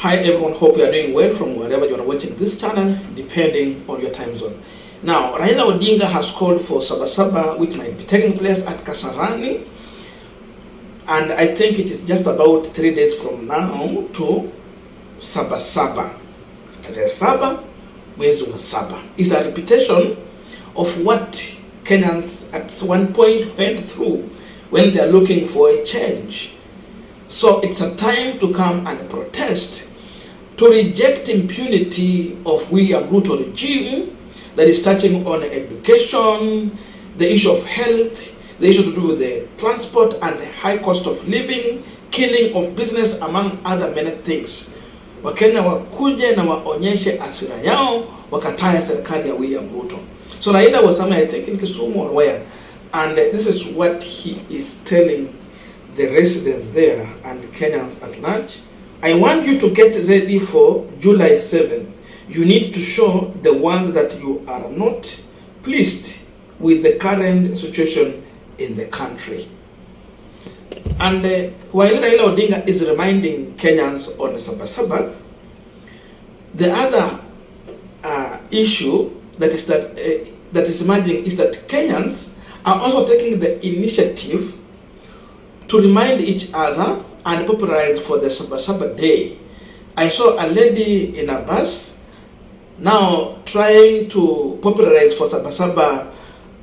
Hi everyone, hope you are doing well from wherever you are watching this channel, depending on your time zone. Now, Raila Odinga has called for Saba Saba, which might be taking place at Kasarani, and I think it is just about 3 days from now to Saba Saba. Tarehe Saba, mwezi wa Saba. It's a repetition of what Kenyans at one point went through when they are looking for a change. So it's a time to come and protest, to reject impunity of William Ruto regime that is touching on education, the issue of health, the issue to do with the transport and the high cost of living, killing of business, among other many things. Wakenya wakuje na waonyeshe asira yao, wakatae serikali ya William Ruto. So Raila was somewhere, I think in Kisumu or where, and this is what he is telling the residents there and Kenyans at large. I want you to get ready for July 7. You need to show the world that you are not pleased with the current situation in the country. And while Raila Odinga is reminding Kenyans on Saba Saba, the other issue that is emerging is that Kenyans are also taking the initiative to remind each other and popularize for the Saba Saba day. I saw a lady in a bus now trying to popularize for Saba Saba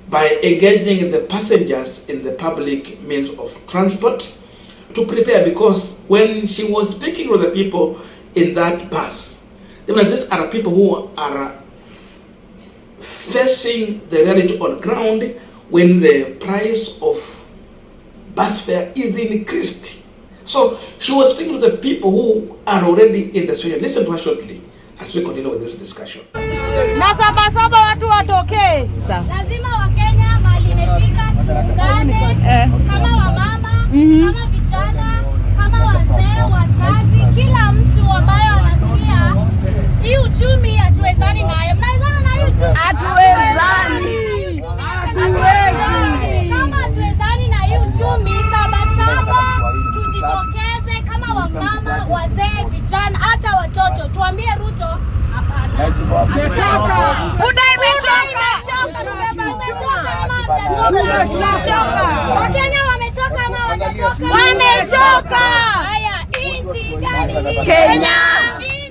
by engaging the passengers in the public means of transport to prepare, because when she was speaking with the people in that bus, these are people who are facing the reality on ground when the price of bus fare is increased. So she was speaking to the people who are already in the situation. Listen to her shortly as we continue with this discussion. Na Saba Saba watu watoke. Lazima Wakenya mali imefika tuungane kama wamama, kama vijana, kama wazee, wazazi, kila mtu ambaye anasikia hii uchumi hatuwezani nayo. Mnaezana na hii uchumi? Hatuwezani. Kama hatuwezani na hii uchumi, Saba Saba tujitokeze kama wamama, wazee, vijana, hata watoto. Tuambie Ruto hapana. Muda imechoka. Wakenya wamechoka ama watachoka? Wamechoka. Haya, nchi gani hii? Kenya.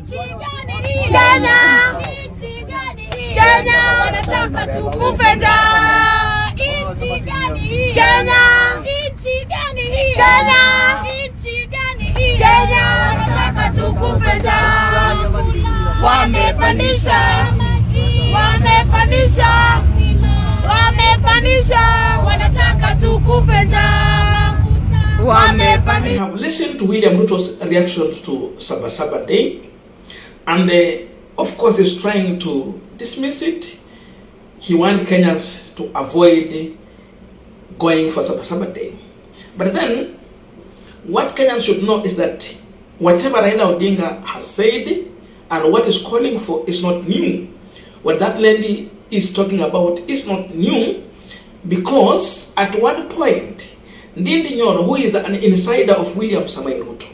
Nchi gani hii? Kenya. Nchi gani hii? Kenya. Wanataka tukufe njaa. Nchi gani hii? Kenya. Nchi gani hii? Kenya. Nchi gani hii? Kenya. Wanataka tukufe njaa. Wamepandisha. Wanataka tukufe njaa. I have listened to William Ruto's reactions to Saba Saba Day, and of course he's trying to dismiss it. He wants Kenyans to avoid going for Saba Saba Day. But then, what Kenyans should know is that whatever Raila Odinga has said and what is calling for is not new. What that lady is talking about is not new, because at one point, Ndindi Nyoro, who is an insider of William Samoei Ruto,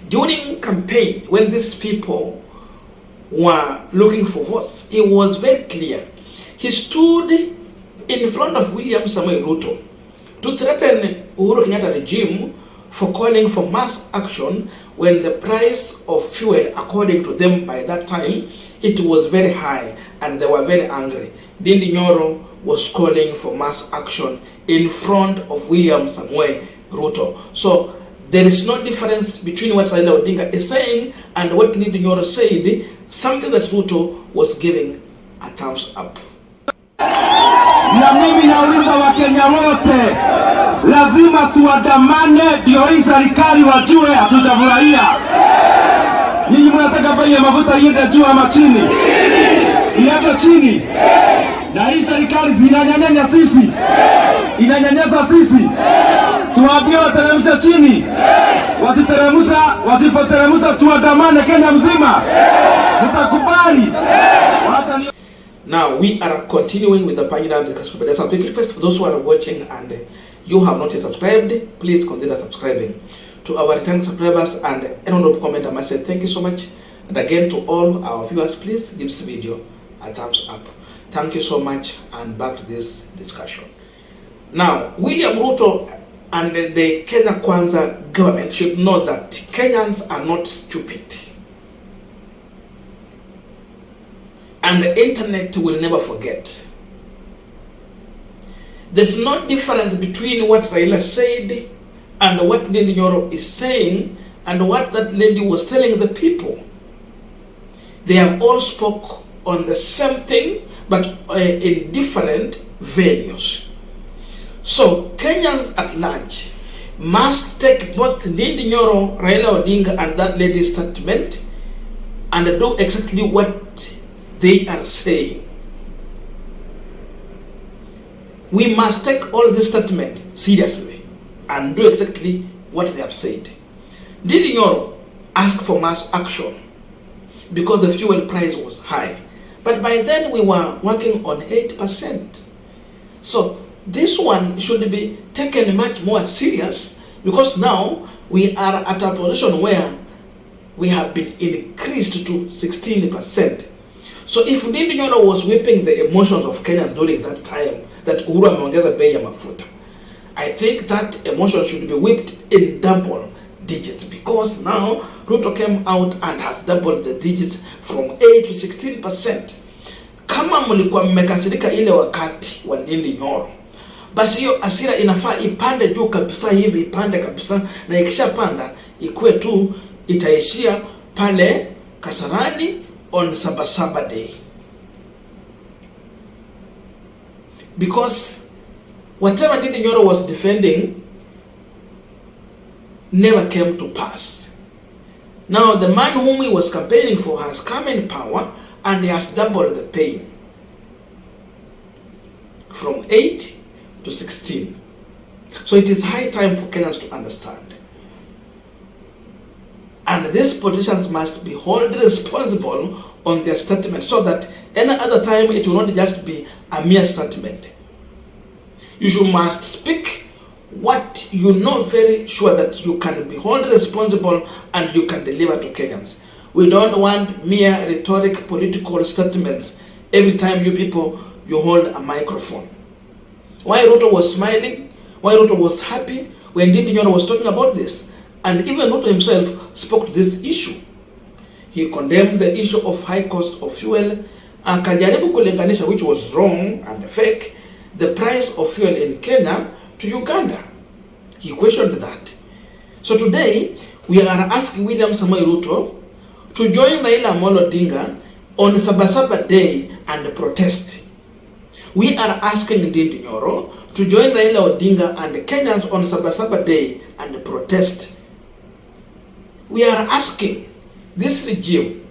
during campaign, when these people were looking for votes, it was very clear. He stood in front of William Samoei Ruto to threaten Uhuru Kenyatta regime for calling for mass action when the price of fuel, according to them by that time, it was very high and they were very angry. Ndindi Nyoro was calling for mass action in front of William Samoei Ruto. So there is no difference between what Raila Odinga is saying and what Ndindi Nyoro said, something that Ruto was giving a thumbs up. Na mimi nauliza Wakenya wote, lazima tuandamane ndio hii serikali wajue hatutafurahia. Nyinyi mnataka bei ya mafuta iende juu ama chini? Iende chini. Na hii serikali zinanyanyasa sisi. Inanyanyasa sisi. Tuwaambie wateremshe chini. Wasipoteremsha tuandamane Kenya mzima. Mtakubali. Now we are continuing with the Punchline discussion. But there's a quick request for those who are watching and you have not yet subscribed, please consider subscribing. to our returning subscribers and anyone who comment, I must say thank you so much. And again to all our viewers, please give this video a thumbs up. Thank you so much, and back to this discussion. Now, William Ruto and the Kenya Kwanza government should know that Kenyans are not stupid. And the internet will never forget. There's no difference between what Raila said and what Ndindi Nyoro is saying and what that lady was telling the people. They have all spoke on the same thing, but in different venues. So Kenyans at large must take both Ndindi Nyoro, Raila Odinga and that lady's statement and do exactly what they are saying. We must take all this statement seriously and do exactly what they have said. Ndindi Nyoro asked for mass action because the fuel price was high. But by then we were working on 8%. So this one should be taken much more serious because now we are at a position where we have been increased to 16%. So if Ndindi Nyoro was whipping the emotions of Kenyans during that time, that Uhuru ameongeza bei ya mafuta, I think that emotion should be whipped in double digits because now Ruto came out and has doubled the digits from 8 to 16%. Kama mlikuwa mmekasirika ile wakati wa Ndindi Nyoro, basi hiyo asira inafaa ipande juu kabisa hivi, ipande kabisa, na ikishapanda ikue tu itaishia pale Kasarani on Saba Saba day. Because whatever Ndindi Nyoro was defending never came to pass. Now the man whom he was campaigning for has come in power and he has doubled the pay from 8 to 16. So it is high time for Kenyans to understand. And these politicians must be held responsible on their statement so that any other time it will not just be a mere statement. You must speak what you know very sure that you can be held responsible and you can deliver to Kenyans. We don't want mere rhetoric political statements every time you people you hold a microphone. Why Ruto was smiling, why Ruto was happy when Ndindi Nyoro was talking about this, and even Ruto himself spoke to this issue. He condemned the issue of high cost of fuel, akajaribu kulinganisha, which was wrong and fake, the price of fuel in Kenya to Uganda. He questioned that. So today we are asking William Samoei Ruto to join Raila Amolo Odinga on Saba Saba day and protest. We are asking Ndindi Nyoro to join Raila Odinga and Kenyans on Saba Saba day and protest. We are asking this regime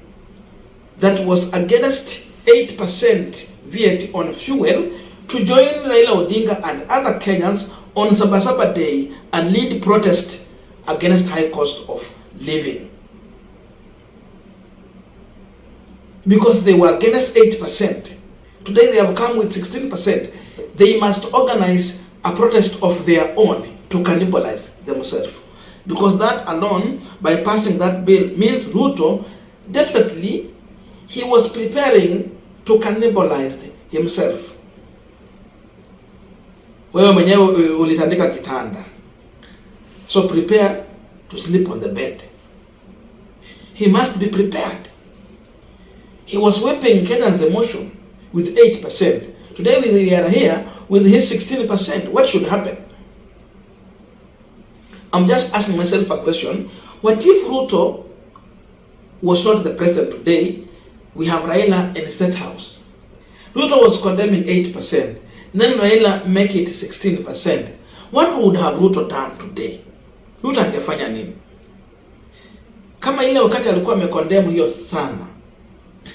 that was against 8% VAT on fuel to join Raila Odinga and other Kenyans on Saba Saba day and lead protest against high cost of living. Because they were against 8%. Today they have come with 16%. They must organize a protest of their own to cannibalize themselves. Because that alone, by passing that bill, means Ruto definitely he was preparing to cannibalize himself. Wewe mwenyewe ulitandika kitanda, so prepare to sleep on the bed. He must be prepared. He was whipping Kenyans' emotion with 8%. Today we are here with his 16%. What should happen? I'm just asking myself a question. What if Ruto was not the president today? We have Raila in the State House. Ruto was condemning 8%. Then Raila make it 16%. What would have Ruto done today? Ruto angefanya nini? Kama ile wakati alikuwa amekondemu hiyo sana.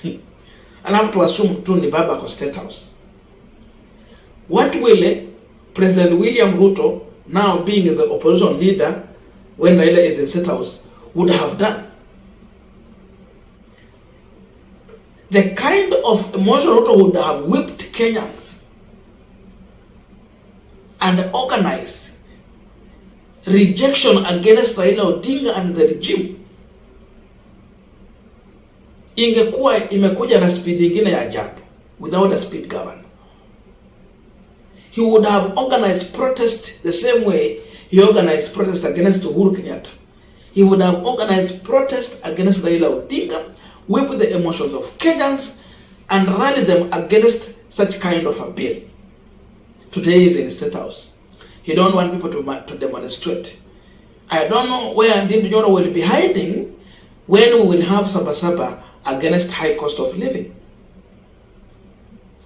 And I have to assume tu ni baba kwa State House. What will President William Ruto, now being the opposition leader when Raila is in State House, would have done? The kind of emotion Ruto would have whipped Kenyans and organized rejection against Raila Odinga and the regime ingekuwa imekuja na speed nyingine ya ajabu, without a speed governor. He would have organized protest the same way he organized protest against Uhuru Kenyatta. He would have organized protest against Raila Odinga, whip the emotions of Kenyans, and rally them against such kind of a bill. Today he is in the State House. He don't want people to demonstrate. I don't know where Ndindi Nyoro will be hiding when we will have Saba Saba against high cost of living.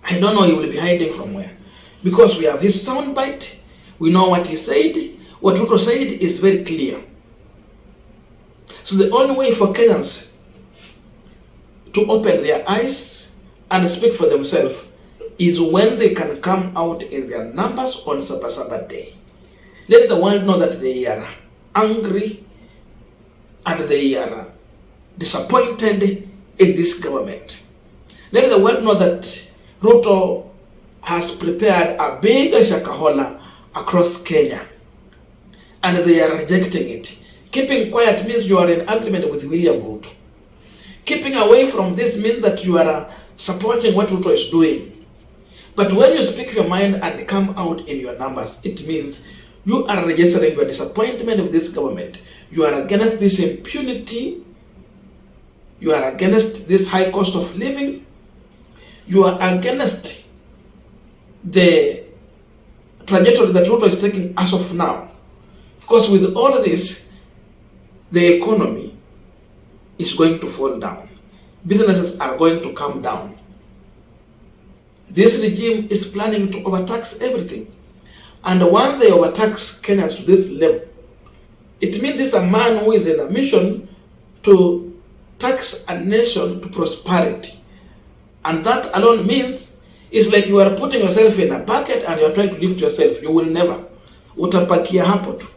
I don't know he will be hiding from where. Because we have his soundbite, we know what he said. What Ruto said is very clear. So the only way for Kenyans to open their eyes and speak for themselves is when they can come out in their numbers on Saba Saba Day. Let the world know that they are angry and they are disappointed in this government. Let the world know that Ruto has prepared a big shakahola across Kenya and they are rejecting it. Keeping quiet means you are in agreement with William Ruto. Keeping away from this means that you are supporting what Ruto is doing. But when you speak your mind and come out in your numbers, it means you are registering your disappointment with this government. You are against this impunity. You are against this high cost of living. You are against the trajectory that Ruto is taking as of now. Because with all of this, the economy is going to fall down. Businesses are going to come down. This regime is planning to overtax everything. And once they overtax Kenyans to this level, it means this is a man who is in a mission to tax a nation to prosperity. And that alone means it's like you are putting yourself in a bucket and you are trying to lift yourself. You will never. Utapakia hapo tu.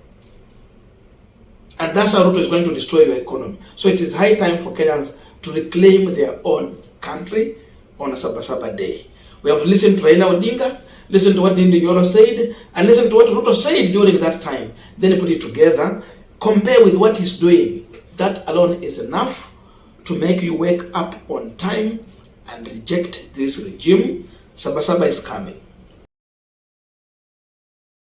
And that's how Ruto is going to destroy your economy. So it is high time for Kenyans to reclaim their own country on a Saba Saba Day. We have to listen to Raila Odinga, listen to what Ndindi Nyoro said, and listen to what Ruto said during that time. Then put it together, compare with what he's doing. That alone is enough to make you wake up on time and reject this regime. Saba Saba is coming.